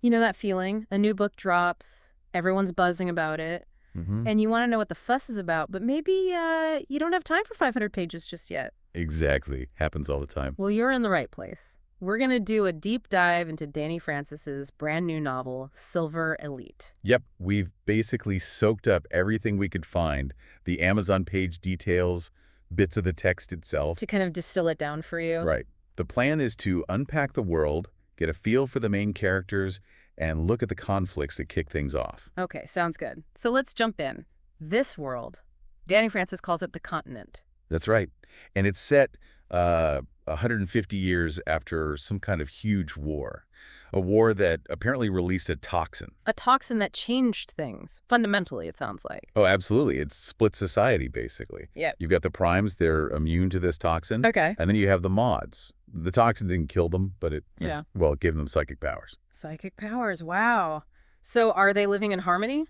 You know that feeling? A new book drops, everyone's buzzing about it, and you want to know what the fuss is about, but maybe you don't have time for 500 pages just yet. Exactly. Happens all the time. Well, you're in the right place. We're going to do a deep dive into Dani Francis's brand new novel, Silver Elite. Yep, we've basically soaked up everything we could find, the Amazon page details, bits of the text itself. To kind of distill it down for you. Right. The plan is to unpack the world, get a feel for the main characters, and look at the conflicts that kick things off. Okay, sounds good. So let's jump in. This world, Dani Francis calls it the continent. That's right. And it's set 150 years after some kind of huge war, a war that apparently released a toxin. A toxin that changed things, fundamentally, it sounds like. Oh, absolutely. It split society, basically. Yep. You've got the primes, they're immune to this toxin. Okay. And then you have the mods. The toxin didn't kill them, but it gave them psychic powers. Psychic powers, wow. So are they living in harmony?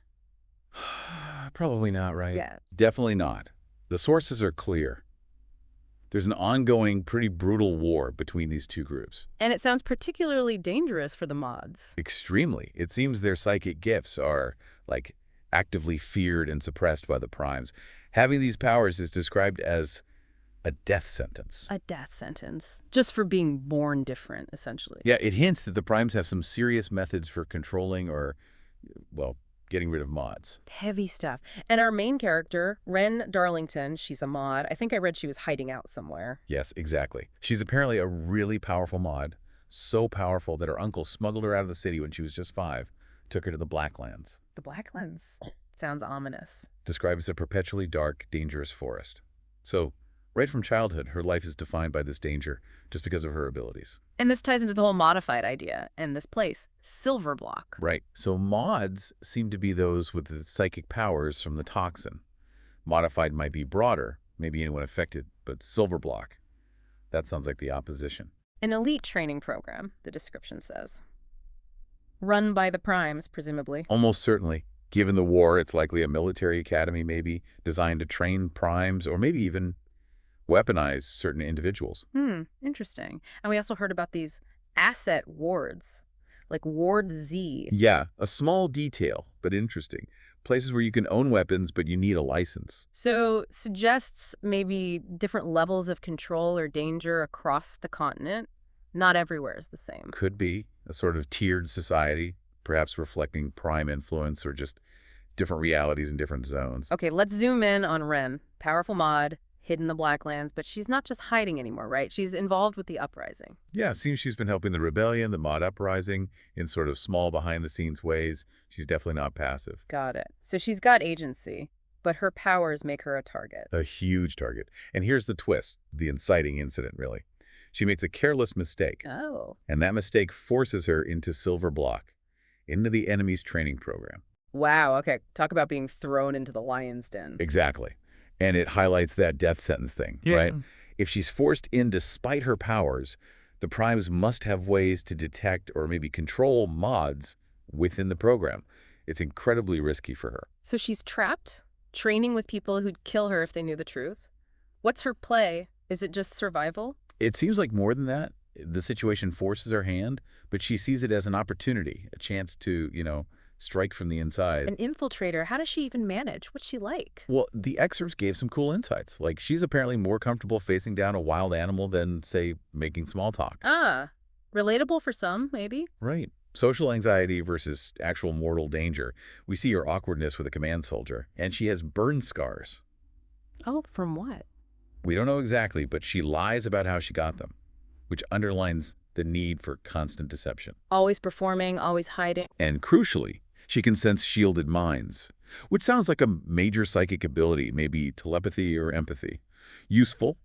Probably not, right? Yeah. Definitely not. The sources are clear. There's an ongoing, pretty brutal war between these two groups. And it sounds particularly dangerous for the mods. Extremely. It seems their psychic gifts are, like, actively feared and suppressed by the primes. Having these powers is described as a death sentence. A death sentence. Just for being born different, essentially. Yeah, it hints that the primes have some serious methods for controlling or, well, getting rid of mods. Heavy stuff. And our main character, Wren Darlington, she's a mod. I think I read she was hiding out somewhere. Yes, exactly. She's apparently a really powerful mod, so powerful that her uncle smuggled her out of the city when she was just 5, took her to the Blacklands. The Blacklands. Sounds ominous. Described as a perpetually dark, dangerous forest. So, right from childhood, her life is defined by this danger just because of her abilities. And this ties into the whole modified idea and this place, Silver Block. Right. So mods seem to be those with the psychic powers from the toxin. Modified might be broader, maybe anyone affected, but Silver Block, that sounds like the opposition. An elite training program, the description says. Run by the primes, presumably. Almost certainly. Given the war, it's likely a military academy maybe, designed to train primes or maybe even weaponize certain individuals. Interesting. And we also heard about these asset wards, like Ward Z. Yeah, a small detail, but interesting. Places where you can own weapons, but you need a license. So suggests maybe different levels of control or danger across the continent. Not everywhere is the same. Could be a sort of tiered society, perhaps reflecting prime influence or just different realities in different zones. Okay, let's zoom in on Wren. Powerful mod, hidden in the Blacklands, but she's not just hiding anymore, right? She's involved with the uprising. Yeah, it seems she's been helping the rebellion, the mod uprising, in sort of small behind-the-scenes ways. She's definitely not passive. Got it. So she's got agency, but her powers make her a target. A huge target. And here's the twist, the inciting incident, really. She makes a careless mistake. Oh. And that mistake forces her into Silver Block, into the enemy's training program. Wow, okay. Talk about being thrown into the lion's den. Exactly. And it highlights that death sentence thing, right? If she's forced in despite her powers, the primes must have ways to detect or maybe control mods within the program. It's incredibly risky for her. So she's trapped, training with people who'd kill her if they knew the truth. What's her play? Is it just survival? It seems like more than that. The situation forces her hand, but she sees it as an opportunity, a chance to, strike from the inside. An infiltrator, how does she even manage? What's she like? Well, the excerpts gave some cool insights. Like, she's apparently more comfortable facing down a wild animal than, say, making small talk. Ah, relatable for some, maybe? Right. Social anxiety versus actual mortal danger. We see her awkwardness with a command soldier, and she has burn scars. Oh, from what? We don't know exactly, but she lies about how she got them, which underlines the need for constant deception. Always performing, always hiding. And crucially, she can sense shielded minds, which sounds like a major psychic ability, maybe telepathy or empathy. Useful,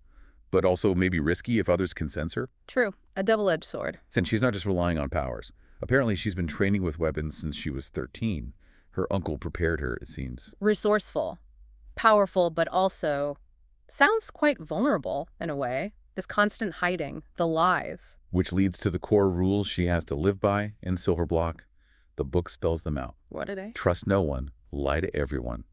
but also maybe risky if others can sense her. True. A double-edged sword. Since she's not just relying on powers. Apparently, she's been training with weapons since she was 13. Her uncle prepared her, it seems. Resourceful. Powerful, but also sounds quite vulnerable in a way. This constant hiding, the lies. Which leads to the core rules she has to live by in Silver Block. The book spells them out. What are they? Trust no one, lie to everyone,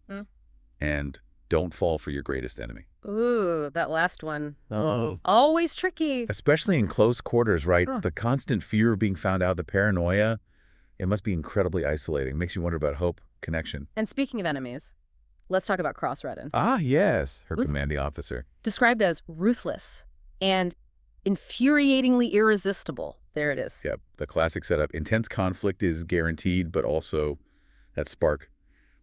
and don't fall for your greatest enemy. Ooh, that last one. Oh. Always tricky. Especially in close quarters, right? The constant fear of being found out, the paranoia, It must be incredibly isolating. Makes you wonder about hope, connection. And speaking of enemies, let's talk about Cross-Redden. Ah, yes, her commanding officer. Described as ruthless and infuriatingly irresistible. There it is. Yep, the classic setup. Intense conflict is guaranteed, but also that spark.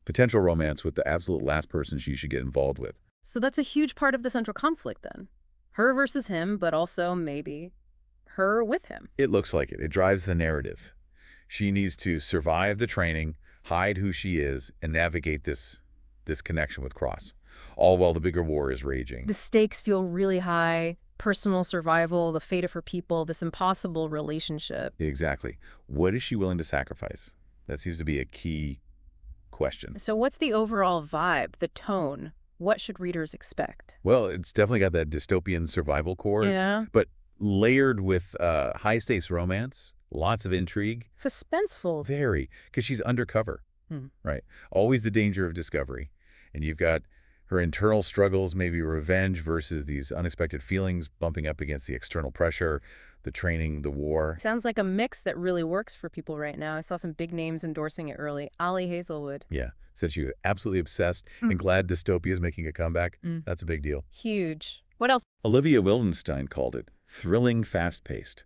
Potential romance with the absolute last person she should get involved with. So that's a huge part of the central conflict then. Her versus him, but also maybe her with him. It looks like it. It drives the narrative. She needs to survive the training, hide who she is, and navigate this connection with Cross, all while the bigger war is raging. The stakes feel really high. Personal survival, the fate of her people, this impossible relationship. Exactly. What is she willing to sacrifice? That seems to be a key question. So what's the overall vibe, the tone? What should readers expect? Well, it's definitely got that dystopian survival core, Yeah. but layered with high-stakes romance, lots of intrigue. Suspenseful. Very, because she's undercover, right? Always the danger of discovery. And you've got her internal struggles, maybe revenge versus these unexpected feelings bumping up against the external pressure, the training, the war. Sounds like a mix that really works for people right now. I saw some big names endorsing it early. Ali Hazelwood. Yeah, said she was absolutely obsessed and glad dystopia is making a comeback. That's a big deal. Huge. What else? Olivia Wildenstein called it thrilling, fast-paced.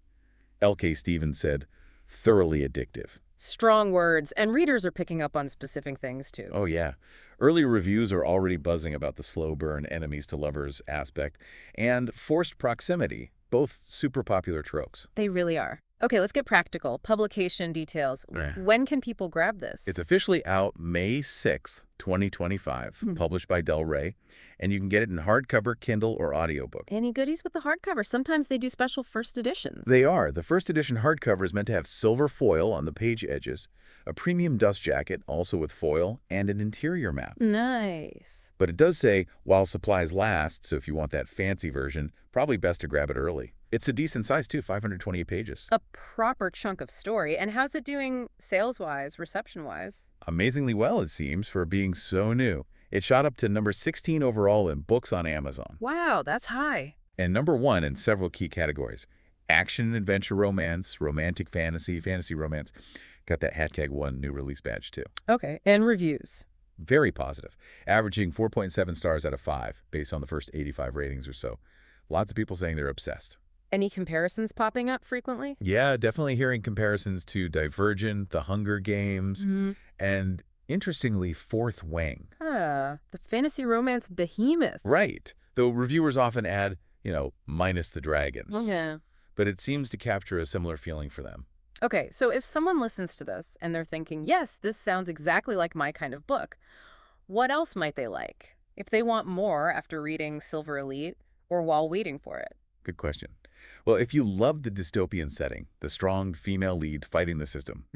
L.K. Stevens said thoroughly addictive. Strong words, and readers are picking up on specific things too. Oh, yeah. Early reviews are already buzzing about the slow burn enemies to lovers aspect and forced proximity, both super popular tropes. They really are. Okay, let's get practical. Publication details. When can people grab this? It's officially out May 6th, 2025, published by Del Rey, and you can get it in hardcover, Kindle, or audiobook. Any goodies with the hardcover? Sometimes they do special first editions. They are. The first edition hardcover is meant to have silver foil on the page edges, a premium dust jacket, also with foil, and an interior map. Nice. But it does say, while supplies last, so if you want that fancy version, probably best to grab it early. It's a decent size, too, 528 pages. A proper chunk of story. And how's it doing sales-wise, reception-wise? Amazingly well, it seems, for being so new. It shot up to number 16 overall in books on Amazon. Wow, that's high. And number 1 in several key categories. Action and adventure romance, romantic fantasy, fantasy romance. Got that #1 new release badge, too. Okay, and reviews. Very positive, averaging 4.7 stars out of 5, based on the first 85 ratings or so. Lots of people saying they're obsessed. Any comparisons popping up frequently? Yeah, definitely hearing comparisons to Divergent, The Hunger Games, and interestingly, Fourth Wing. The fantasy romance behemoth. Right. Though reviewers often add, minus the dragons. Yeah. But it seems to capture a similar feeling for them. Okay, so if someone listens to this and they're thinking, yes, this sounds exactly like my kind of book, what else might they like? If they want more after reading Silver Elite or while waiting for it? Good question. Well, if you love the dystopian setting, the strong female lead fighting the system,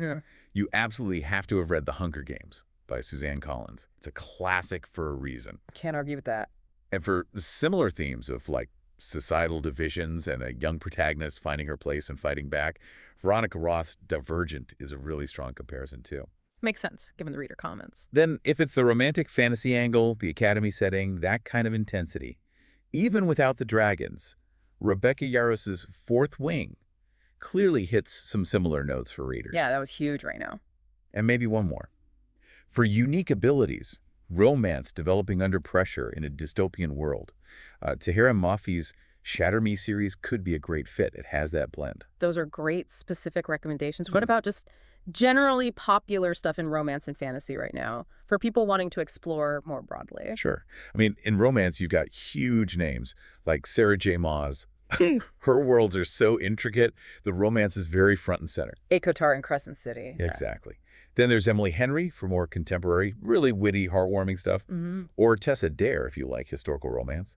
you absolutely have to have read The Hunger Games by Suzanne Collins. It's a classic for a reason. Can't argue with that. And for similar themes of like societal divisions and a young protagonist finding her place and fighting back, Veronica Roth's Divergent is a really strong comparison too. Makes sense, given the reader comments. Then if it's the romantic fantasy angle, the academy setting, that kind of intensity, even without the dragons, Rebecca Yaros's Fourth Wing clearly hits some similar notes for readers. Yeah, that was huge right now. And maybe one more. For unique abilities, romance developing under pressure in a dystopian world, Tahira Mafi's Shatter Me series could be a great fit. It has that blend. Those are great specific recommendations. What about just generally popular stuff in romance and fantasy right now for people wanting to explore more broadly? Sure. I mean, in romance, you've got huge names like Sarah J. Maas. Her worlds are so intricate. The romance is very front and center. Akotar and Crescent City. Exactly. Then there's Emily Henry for more contemporary, really witty, heartwarming stuff. Or Tessa Dare if you like historical romance.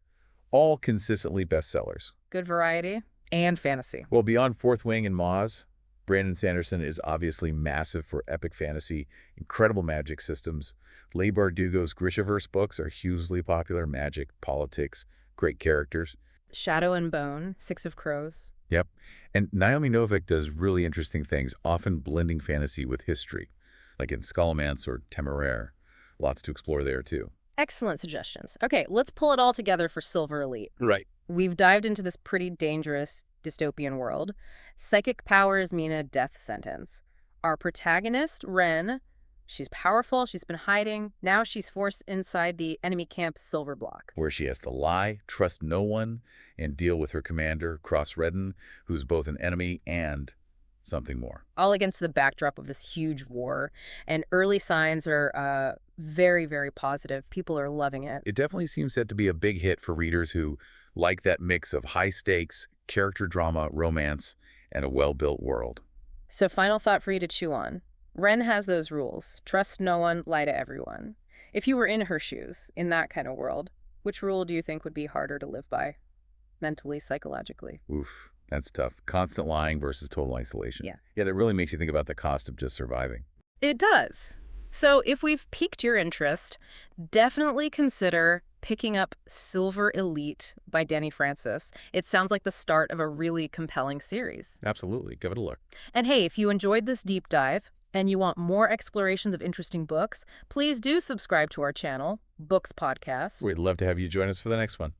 All consistently bestsellers. Good variety. And fantasy. Well, beyond Fourth Wing and Maas, Brandon Sanderson is obviously massive for epic fantasy, incredible magic systems. Leigh Bardugo's Grishaverse books are hugely popular. Magic, politics, great characters. Shadow and Bone, Six of Crows. Yep. And Naomi Novik does really interesting things, often blending fantasy with history, like in Scholomance or Temeraire. Lots to explore there, too. Excellent suggestions. Okay, let's pull it all together for Silver Elite. Right. We've dived into this pretty dangerous dystopian world. Psychic powers mean a death sentence. Our protagonist, Ren, she's powerful, she's been hiding. Now she's forced inside the enemy camp Silver Block. Where she has to lie, trust no one, and deal with her commander, Cross Redden, who's both an enemy and something more. All against the backdrop of this huge war. And early signs are very, very positive. People are loving it. It definitely seems set to be a big hit for readers who like that mix of high stakes, character drama, romance, and a well-built world. So final thought for you to chew on. Ren has those rules. Trust no one, lie to everyone. If you were in her shoes, in that kind of world, which rule do you think would be harder to live by? Mentally, psychologically? Oof, that's tough. Constant lying versus total isolation. Yeah. Yeah, that really makes you think about the cost of just surviving. It does. So if we've piqued your interest, definitely consider picking up Silver Elite by Dani Francis. It sounds like the start of a really compelling series. Absolutely. Give it a look. And hey, if you enjoyed this deep dive and you want more explorations of interesting books, please do subscribe to our channel, Books Podcast. We'd love to have you join us for the next one.